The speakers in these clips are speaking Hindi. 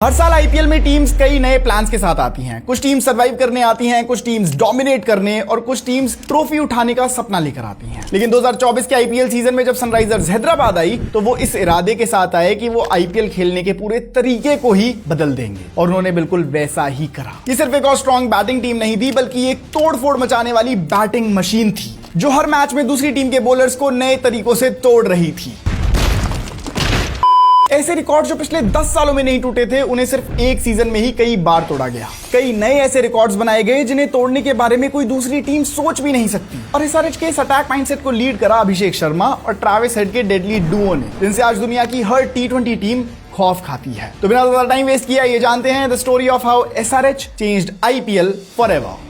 हर साल आईपीएल में टीम्स कई नए प्लान्स के साथ आती हैं। कुछ टीम्स सर्वाइव करने आती हैं, कुछ टीम्स डोमिनेट करने और कुछ टीम्स ट्रॉफी उठाने का सपना लेकर आती हैं। लेकिन 2024 के आईपीएल सीजन में जब सनराइजर्स हैदराबाद आई तो वो इस इरादे के साथ आए कि वो आईपीएल खेलने के पूरे तरीके को ही बदल देंगे और उन्होंने बिल्कुल वैसा ही करा। ये सिर्फ एक और स्ट्रॉन्ग बैटिंग टीम नहीं थी, बल्कि एक तोड़फोड़ मचाने वाली बैटिंग मशीन थी जो हर मैच में दूसरी टीम के बॉलर्स को नए तरीकों से तोड़ रही थी। ऐसे रिकॉर्ड जो पिछले 10 सालों में नहीं टूटे थे, उन्हें सिर्फ एक सीजन में ही कई बार तोड़ा गया। कई नए ऐसे रिकॉर्ड्स बनाए गए जिन्हें तोड़ने के बारे में कोई दूसरी टीम सोच भी नहीं सकती। और एसआरएच के इस अटैक माइंडसेट को लीड करा अभिषेक शर्मा और ट्रेविस हेड के डेडली डुओ ने, जिनसे आज दुनिया की हर टी20 टीम खौफ खाती है। तो बिना ज्यादा टाइम वेस्ट किया ये जानते हैं the story of how SRH changed IPL forever.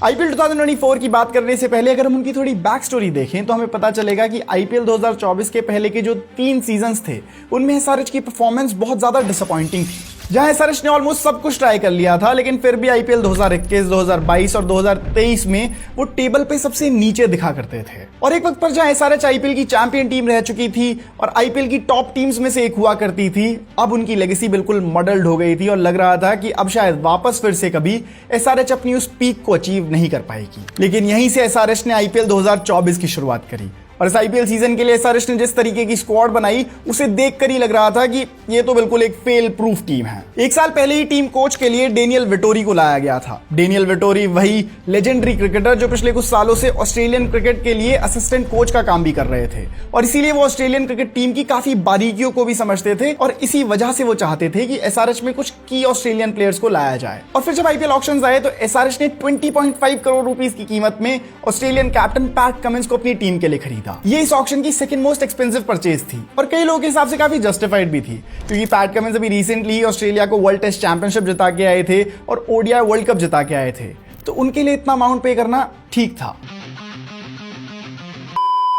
IPL 2024 की बात करने से पहले अगर हम उनकी थोड़ी बैक स्टोरी देखें तो हमें पता चलेगा कि आईपीएल 2024 के पहले के जो 3 सीजन्स थे उनमें एसआरएच की परफॉर्मेंस बहुत ज्यादा डिसअपॉइंटिंग थी। जहां एसआरएच ने ऑलमोस्ट सब कुछ ट्राई कर लिया था, लेकिन फिर भी आईपीएल 2021, 2022 और 2023 में वो टेबल पे सबसे नीचे दिखा करते थे। और एक वक्त पर जहां एसआरएच आईपीएल की चैंपियन टीम रह चुकी थी और आईपीएल की टॉप टीम्स में से एक हुआ करती थी, अब उनकी लेगेसी बिल्कुल मॉडल्ड हो गई थी और लग रहा था कि अब शायद वापस फिर से कभी एसआरएच अपनी उस पीक को अचीव नहीं कर पाएगी। लेकिन यहीं से एसआरएच ने आईपीएल 2024 की शुरुआत करी और इस आईपीएल सीजन के लिए एसआरएच ने जिस तरीके की स्क्वाड बनाई उसे देखकर ही लग रहा था कि ये तो बिल्कुल एक फेल प्रूफ टीम है। एक साल पहले ही टीम कोच के लिए डेनियल विटोरी को लाया गया था। डेनियल विटोरी वही लेजेंडरी क्रिकेटर जो पिछले कुछ सालों से ऑस्ट्रेलियन क्रिकेट के लिए असिस्टेंट कोच का काम भी कर रहे थे और इसीलिए वो ऑस्ट्रेलियन क्रिकेट टीम की काफी बारीकियों को भी समझते थे और इसी वजह से वो चाहते थे कि एसआरएच में कुछ की ऑस्ट्रेलियन प्लेयर्स को लाया जाए। और फिर जब आईपीएल ऑक्शंस आए तो एसआरएच ने 20.5 करोड़ रुपीस की कीमत में ऑस्ट्रेलियन कैप्टन पैट कमिंस को अपनी टीम के लिए खरीदा। ये इस ऑक्शन की सेकंड मोस्ट एक्सपेंसिव परचेज थी और कई लोगों के हिसाब से काफी जस्टिफाइड भी थी, क्योंकि पैट कमिंस अभी रिसेंटली ऑस्ट्रेलिया को वर्ल्ड टेस्ट चैंपियनशिप जिता के आए थे और ओडीआई वर्ल्ड कप जिता के आए थे, तो उनके लिए इतना अमाउंट पे करना ठीक था।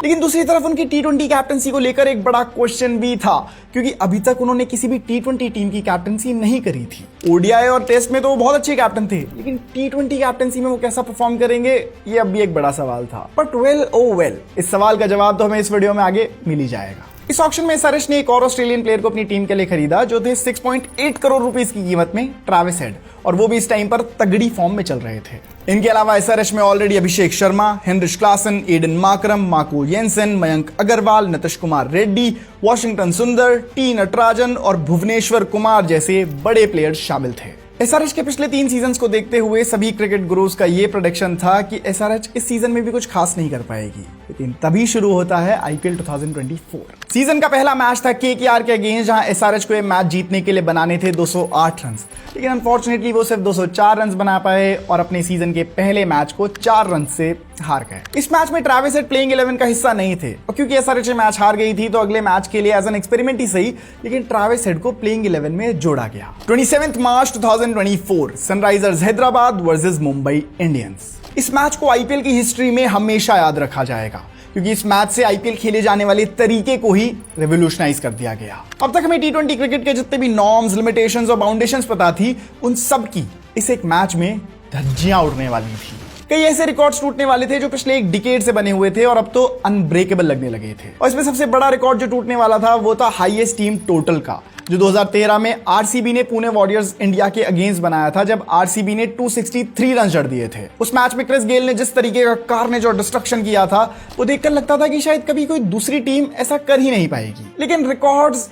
लेकिन दूसरी तरफ उनकी टी20 कैप्टनसी को लेकर एक बड़ा क्वेश्चन भी था, क्योंकि अभी तक उन्होंने किसी भी टी20 टीम की कैप्टनसी नहीं करी थी। ओडीआई और टेस्ट में तो वो बहुत अच्छे कैप्टन थे, लेकिन टी20 कैप्टनसी में वो कैसा परफॉर्म करेंगे ये अब भी एक बड़ा सवाल था। बट वेल ओ वेल, इस सवाल का जवाब तो हमें इस वीडियो में आगे मिल ही जाएगा। इस ऑक्शन में एसआरएच ने एक और ऑस्ट्रेलियन प्लेयर को अपनी टीम के लिए खरीदा जो थे 6.8 करोड़ रुपीस की कीमत में ट्रेविस हेड, और वो भी इस टाइम पर तगड़ी फॉर्म में चल रहे थे। इनके अलावा एसआरएच में already Abhishek Sharma, Heinrich Klaasen, Aiden Markram, Marco Jansen, Mayank Agarwal, Nitish Kumar Reddy, Washington Sundar, T Natarajan और भुवनेश्वर कुमार जैसे बड़े प्लेयर्स शामिल थे। एसआरएच के पिछले 3 सीजन्स को देखते हुए सभी क्रिकेट गुरुज का यह प्रेडिक्शन था कि एसआरएच इस सीजन में भी कुछ खास नहीं कर पाएगी, लेकिन तभी शुरू होता है आईपीएल 2024। सीजन का पहला मैच था केकेआर के अगेंस्ट, जहां एसआरएच को यह मैच जीतने के लिए बनाने थे 208 रन, लेकिन अनफॉर्चुनेटली वो सिर्फ 204 रन बना पाए और अपने सीजन के पहले मैच को 4 रन से हार गए। इस मैच में ट्रेविस हेड प्लेइंग 11 का हिस्सा नहीं थे और क्योंकि एसआरएच मैच हार गई थी तो अगले मैच के लिए एज एन एक्सपेरिमेंट ही सही, लेकिन ट्रेविस हेड को प्लेइंग 11 में जोड़ा गया। 27 मार्च 2024 Sunrisers Hyderabad versus Mumbai Indians. इस मैच को आईपीएल की हिस्ट्री में हमेशा याद रखा जाएगा, क्योंकि इस मैच से आईपीएल खेले जाने वाले तरीके को ही रेवोल्यूशनाइज कर दिया गया। अब तक हमें टी20 क्रिकेट के जितने भी नॉर्म्स, लिमिटेशंस और बाउंडेशंस पता थी, उन सब की इस एक मैच में धज्जियां उड़ने वाली थी। कई ऐसे रिकॉर्ड्स टूटने वाले थे जो पिछले एक डिकेड से बने हुए थे और अब तो अनब्रेकेबल लगने लगे थे। और इसमें सबसे बड़ा रिकॉर्ड जो टूटने वाला था वो था हाईएस्ट टीम टोटल का, जो 2013 में आरसीबी ने पुणे वॉरियर्स इंडिया के अगेंस्ट बनाया था, जब आरसीबी ने 263 रन जड़ दिए थे। उस मैच में क्रिस गेल ने जिस तरीके का कार्नेज और डिस्ट्रक्शन किया था वो देखकर लगता था कि शायद कभी कोई दूसरी टीम ऐसा कर ही नहीं पाएगी। लेकिन रिकॉर्ड्स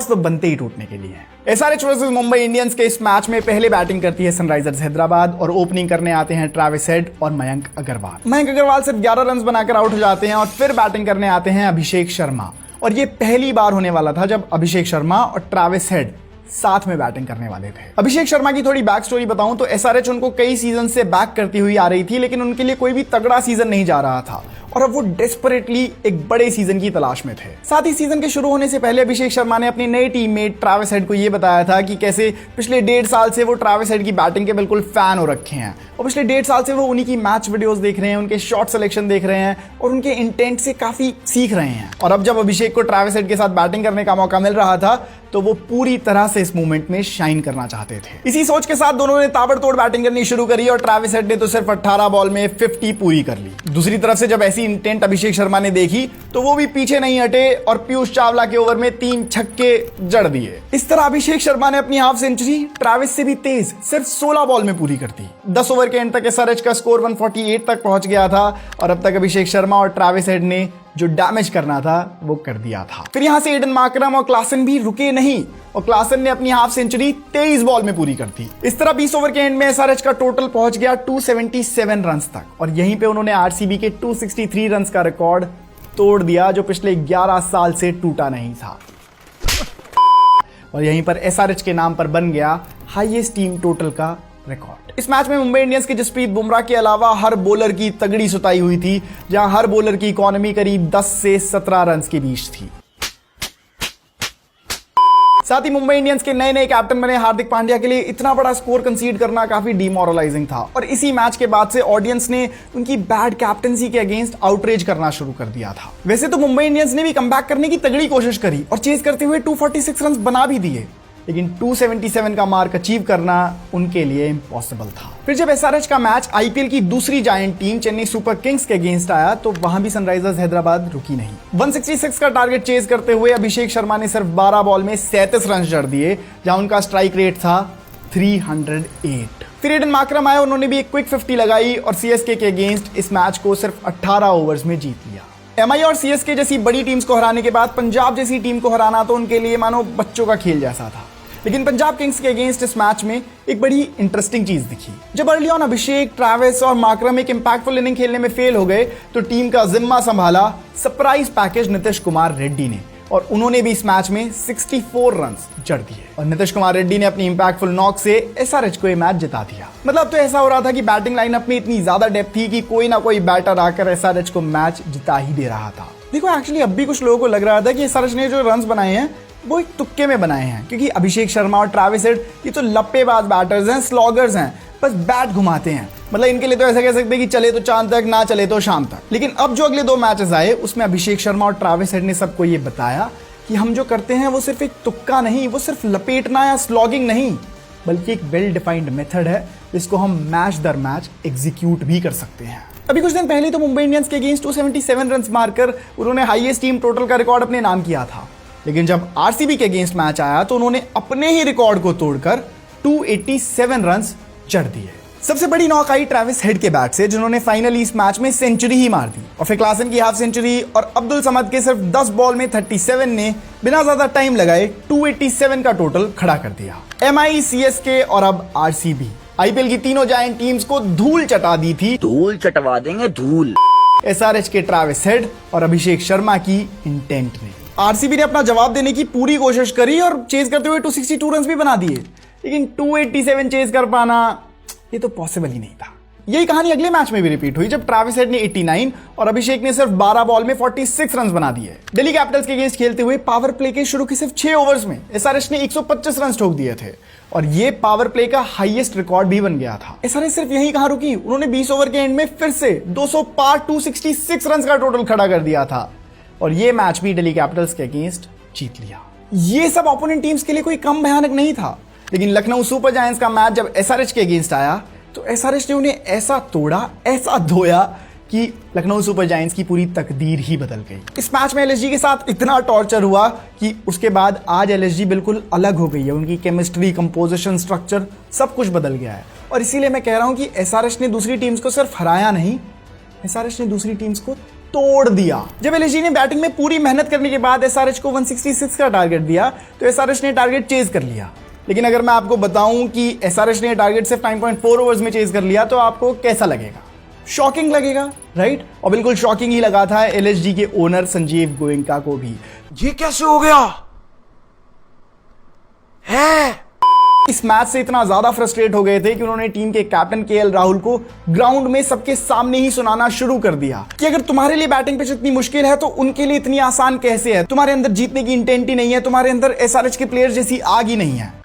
तो बनते ही टूटने के लिए हैं। एसआरएच वर्सेस मुंबई इंडियंस के इस मैच में पहले बैटिंग करती है सनराइजर्स हैदराबाद और ओपनिंग करने आते हैं ट्रेविस हेड और मयंक अग्रवाल। मयंक अग्रवाल सिर्फ 11 रन बनाकर आउट हो जाते हैं और फिर बैटिंग करने आते हैं अभिषेक शर्मा, और ये पहली बार होने वाला था जब अभिषेक शर्मा और ट्रेविस हेड साथ में बैटिंग करने वाले थे। अभिषेक शर्मा की थोड़ी बैक स्टोरी बताऊं तो एसआरएच उनको कई सीजन से बैक करती हुई आ रही थी, लेकिन उनके लिए कोई भी तगड़ा सीजन नहीं जा रहा था और अब वो डेस्परेटली एक बड़े सीजन की तलाश में थे। साथ ही सीजन के शुरू होने से पहले अभिषेक शर्मा ने अपने नए टीममेट ट्रेविस हेड को यह बताया था कि कैसे पिछले 1.5 साल से वो ट्रेविस हेड की बैटिंग के बिल्कुल फैन हो रखे हैं और पिछले 1.5 साल से वो उन्हीं की मैच वीडियोस देख रहे हैं, उनके शॉट सिलेक्शन देख रहे हैं और उनके इंटेंट से काफी सीख रहे हैं। और अब जब अभिषेक को ट्रेविस हेड के साथ बैटिंग करने का मौका मिल रहा था तो वो पूरी तरह से इस मूवमेंट में शाइन करना चाहते थे। इसी सोच के साथ दोनों ने ताबड़तोड़ बैटिंग करनी शुरू करी और ट्रेविस हेड ने तो सिर्फ 18 बॉल में 50 पूरी कर ली। दूसरी तरफ से जब ऐसी इंटेंट अभिषेक शर्मा ने देखी तो वो भी पीछे नहीं हटे और पीयूष चावला के ओवर में 3 छक्के जड़ दिए। इस तरह अभिषेक शर्मा ने अपनी हाफ सेंचुरी ट्रेविस से भी तेज सिर्फ 16 बॉल में पूरी कर दी। 10 ओवर के एंड तक एसआरएच का स्कोर 148 तक पहुंच गया था और अब तक अभिषेक शर्मा और ट्रेविस हेड ने जो डैमेज करना था वो कर दिया था। फिर यहां से एडन मार्करम और क्लासन भी रुके नहीं और क्लासन ने अपनी हाफ सेंचुरी 23 बॉल में पूरी कर दी। इस तरह 20 ओवर के एंड में एसआरएच का टोटल पहुंच गया 277 रन तक और यहीं पे उन्होंने आरसीबी के 263 रन का रिकॉर्ड तोड़ दिया जो पिछले 11 साल से टूटा नहीं था और यहीं पर एसआरएच के नाम पर बन गया हाईएस्ट टीम टोटल का रिकॉर्ड। इस मैच में मुंबई इंडियंस के जसप्रीत बुमराह के अलावा हर बॉलर की तगड़ी सुताई हुई थी, जहां हर बॉलर की इकोनॉमी करीब 10 से 17 रन के बीच थी। साथ ही मुंबई इंडियंस के नए कैप्टन बने हार्दिक पांड्या के लिए इतना बड़ा स्कोर कंसीड करना काफी डिमोरलाइजिंग था और इसी मैच के बाद से ऑडियंस ने उनकी बैड कैप्टनसी के अगेंस्ट आउटरेज करना शुरू कर दिया था। वैसे तो मुंबई इंडियंस ने भी कमबैक करने की तगड़ी कोशिश करी और चेज करते हुए 246 रन बना भी दिए, लेकिन 277 का मार्क अचीव करना उनके लिए इम्पॉसिबल था। फिर जब एसआरएच का मैच आईपीएल की दूसरी giant team Chennai super Kings के अगेंस्ट आया तो वहां भी सनराइजर्स हैदराबाद रुकी नहीं। 166 का टारगेट चेज करते हुए अभिषेक शर्मा ने सिर्फ 12 बॉल में 37 रन जड़ दिए, जहां उनका स्ट्राइक रेट था 308। फिर एडन मार्करम आए, उन्होंने भी एक क्विक 50 लगाई और सीएसके के अगेंस्ट इस मैच को सिर्फ 18 ओवर्स में जीत लिया। एमआई और सीएसके जैसी बड़ी टीम्स को हराने के बाद पंजाब जैसी टीम को हराना तो उनके लिए मानो बच्चों का खेल जैसा था। लेकिन पंजाब किंग्स के अगेंस्ट इस मैच में एक बड़ी इंटरेस्टिंग चीज दिखी। जब अर्ली ऑन अभिषेक, ट्रेविस और मार्करम एक इंपैक्टफुल इनिंग खेलने में फेल हो गए तो टीम का जिम्मा संभाला सरप्राइज पैकेज नीतीश कुमार रेड्डी ने और उन्होंने भी इस मैच में 64 रन जड़ दिए और नीतीश कुमार रेड्डी ने अपनी इंपैक्टफुल नॉक से एसआरएच को ये मैच जिता दिया। मतलब तो ऐसा हो रहा था कि बैटिंग लाइनअप में इतनी ज्यादा डेप्थ थी कि कोई ना कोई बैटर आकर एसआरएच को मैच जिता ही दे रहा था। देखो एक्चुअली अब भी कुछ लोगों को लग रहा था कि एसआरएच ने जो रन बनाए हैं वो एक तुक्के में बनाए हैं, क्योंकि अभिषेक शर्मा और ट्रेविस हेड ये तो लप्पेबाज बैटर्स हैं, स्लॉगर्स हैं, बस बैट घुमाते हैं। मतलब इनके लिए तो ऐसा कह सकते हैं कि चले तो चांद तक, ना चले तो शाम तक। लेकिन अब जो अगले 2 मैचेस आए उसमें अभिषेक शर्मा और ट्रेविस हेड ने सबको ये बताया कि हम जो करते हैं वो सिर्फ एक तुक्का नहीं, वो सिर्फ लपेटना या स्लॉगिंग नहीं, बल्कि एक वेल डिफाइंड मेथड है जिसको हम मैच दर मैच एग्जीक्यूट भी कर सकते हैं। अभी कुछ दिन पहले तो मुंबई इंडियंस के अगेंस्ट 277 रन मारकर उन्होंने हाईएस्ट टीम टोटल का रिकॉर्ड अपने नाम किया था, लेकिन जब आरसीबी के अगेंस्ट मैच आया तो उन्होंने अपने ही रिकॉर्ड को तोड़कर 287 रन जड़ दिए। सबसे बड़ी नॉक आई ट्रेविस हेड के बैट से, जिन्होंने फाइनली इस मैच में सेंचुरी ही मार दी और फिर क्लासन की हाफ सेंचुरी और अब्दुल समद के सिर्फ 10 बॉल में 37 ने बिना ज्यादा टाइम लगाए 287 का टोटल खड़ा कर दिया। एमआई, सीएसके और अब आरसीबी आईपीएल की तीनों जायंट टीम्स को धूल चटा दी थी। धूल चटवा देंगे धूल। एसआरएच के ट्रेविस हेड और अभिषेक शर्मा की इंटेंट ने। आरसीबी ने अपना जवाब देने की पूरी कोशिश करी और चेज करते हुए 262 रन भी बना दिए, लेकिन 287 चेज कर पाना ये तो पॉसिबल ही नहीं था। यही कहानी अगले मैच में भी रिपीट हुई जब ट्रेविस हेड ने 89 और अभिषेक ने सिर्फ 12 बॉल में 46 रन बना दिए। दिल्ली कैपिटल्स के अगेंस्ट खेलते हुए पावर प्ले के शुरू के सिर्फ 6 ओवर्स में एसआरएच ने 125 रन ठोक दिए थे और ये पावर प्ले का हाईएस्ट रिकॉर्ड भी बन गया था। एसआरएच सिर्फ यही कहां रुकी, उन्होंने 20 ओवर के एंड में फिर से 200 पार 266 रन का टोटल खड़ा कर दिया था और ये मैच भी दिल्ली कैपिटल्स के अगेंस्ट जीत लिया। ये सब ओपोनेंट टीम्स के लिए कोई कम भयानक नहीं था, लेकिन लखनऊ सुपर जायंट्स का मैच जब एसआरएच के अगेंस्ट आया तो एसआरएच ने उन्हें ऐसा तोड़ा, ऐसा धोया कि लखनऊ सुपर जायंट्स की पूरी तकदीर ही बदल गई। इस मैच में एलएसजी के साथ इतना टॉर्चर हुआ कि उसके बाद आज एलएसजी बिल्कुल अलग हो गई है। उनकी केमिस्ट्री, कंपोजिशन, स्ट्रक्चर सब कुछ बदल गया है और इसीलिए मैं कह रहा हूं कि एसआरएच ने दूसरी टीम्स को सिर्फ हराया नहीं, एसआरएच ने दूसरी टीम्स को तोड़ दिया। जब एलएसजी ने बैटिंग में पूरी मेहनत करने के बाद एसआरएच को 166 का टारगेट दिया तो एसआरएच ने टारगेट चेज कर लिया। लेकिन अगर मैं आपको बताऊं कि एसआरएच ने टारगेट सिर्फ 9.4 ओवर्स में चेज कर लिया तो आपको कैसा लगेगा? शॉकिंग लगेगा, राइट? और बिल्कुल शॉकिंग ही लगा था एलएसजी के ओनर संजीव गोयनका को भी। ये कैसे हो गया है? इस मैच से इतना ज्यादा फ्रस्ट्रेट हो गए थे कि उन्होंने टीम के कैप्टन केएल राहुल को ग्राउंड में सबके सामने ही सुनाना शुरू कर दिया कि अगर तुम्हारे लिए बैटिंग पिच इतनी मुश्किल है तो उनके लिए इतनी आसान कैसे है? तुम्हारे अंदर जीतने की इंटेंट ही नहीं है, तुम्हारे अंदर एसआरएच के प्लेयर्स जैसी आग ही नहीं है।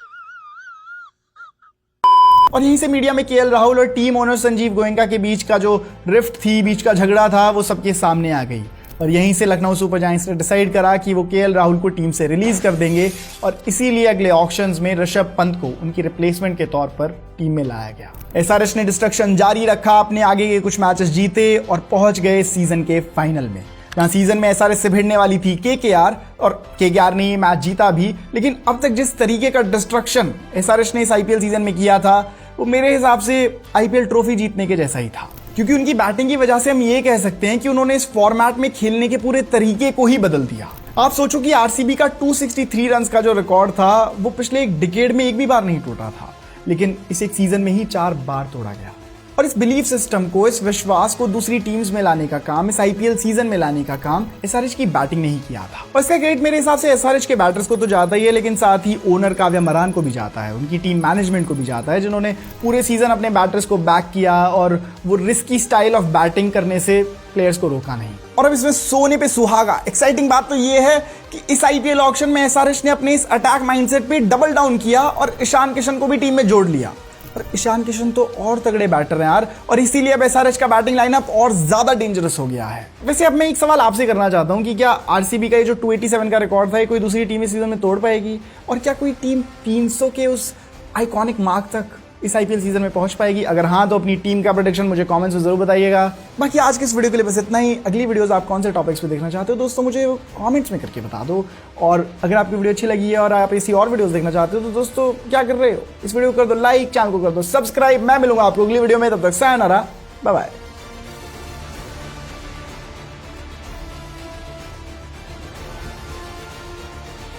और यहीं से मीडिया में केएल राहुल और टीम ओनर संजीव गोयनका के बीच का जो रिफ्ट थी, बीच का झगड़ा था, वो सबके सामने आ गई। और यहीं से लखनऊ सुपर जायंट्स ने डिसाइड करा कि वो केएल राहुल को टीम से रिलीज कर देंगे और इसीलिए अगले ऑक्शंस में ऋषभ पंत को उनकी रिप्लेसमेंट के तौर पर टीम में लाया गया। एसआरएच ने डिस्ट्रक्शन जारी रखा, अपने आगे के कुछ मैचेस जीते और पहुंच गए सीजन के फाइनल में, जहां सीजन में एसआरएच से भिड़ने वाली थी केकेआर और केकेआर ने ये मैच जीता भी। लेकिन अब तक जिस तरीके का डिस्ट्रक्शन एसआरएच ने इस आईपीएल सीजन में किया था वो मेरे हिसाब से आईपीएल ट्रॉफी जीतने के जैसा ही था, क्योंकि उनकी बैटिंग की वजह से हम ये कह सकते हैं कि उन्होंने इस फॉर्मेट में खेलने के पूरे तरीके को ही बदल दिया। आप सोचो कि आरसीबी का 263 रन का जो रिकॉर्ड था वो पिछले एक डिकेड में एक भी बार नहीं टूटा था, लेकिन इस एक सीजन में ही 4 बार तोड़ा गया। और इस बिलीफ सिस्टम को, इस विश्वास को दूसरी टीम्स में लाने का काम, इस आईपीएल सीजन में लाने का काम एसआरएच की बैटिंग ने ही किया था। और इसका क्रेडिट मेरे हिसाब से एसआरएच के बैटर्स को तो जाता ही है, लेकिन साथ ही ओनर काव्या मरान को भी जाता है, उनकी टीम मैनेजमेंट को भी जाता है, जिन्होंने पूरे सीजन अपने बैटर्स को बैक किया और वो रिस्की स्टाइल ऑफ बैटिंग करने से प्लेयर्स को रोका नहीं। और अब इसमें सोने पे सुहागा एक्साइटिंग बात तो ये है कि इस आईपीएल ऑक्शन में एसआरएच ने अपने इस अटैक माइंडसेट पे डबल डाउन किया और ईशान किशन को भी टीम में जोड़ लिया। और ईशान किशन तो और तगड़े बैटर हैं यार, और इसीलिए अब एसआरएच का बैटिंग लाइनअप और ज्यादा डेंजरस हो गया है। वैसे अब मैं एक सवाल आपसे करना चाहता हूं कि क्या आरसीबी का ये जो 287 का रिकॉर्ड था ये कोई दूसरी टीम इस सीजन में तोड़ पाएगी, और क्या कोई टीम 300 के उस आइकॉनिक मार्क तक इस आईपीएल सीजन में पहुंच पाएगी? अगर हाँ तो अपनी टीम का प्रेडिक्शन मुझे कमेंट्स में जरूर बताइएगा। बाकी आज के इस वीडियो के लिए बस इतना ही। अगली वीडियोस आप कौन से टॉपिक्स पे देखना चाहते हो दोस्तों मुझे कमेंट्स में करके बता दो। और अगर आपकी वीडियो अच्छी लगी है और आप ऐसी और वीडियोस देखना चाहते हो तो दोस्तों क्या कर रहे हो, इस वीडियो को कर दो लाइक, चैनल को कर दो सब्सक्राइब। मैं मिलूंगा आपको अगली वीडियो में, तब तक सायोनारा, बाय बाय।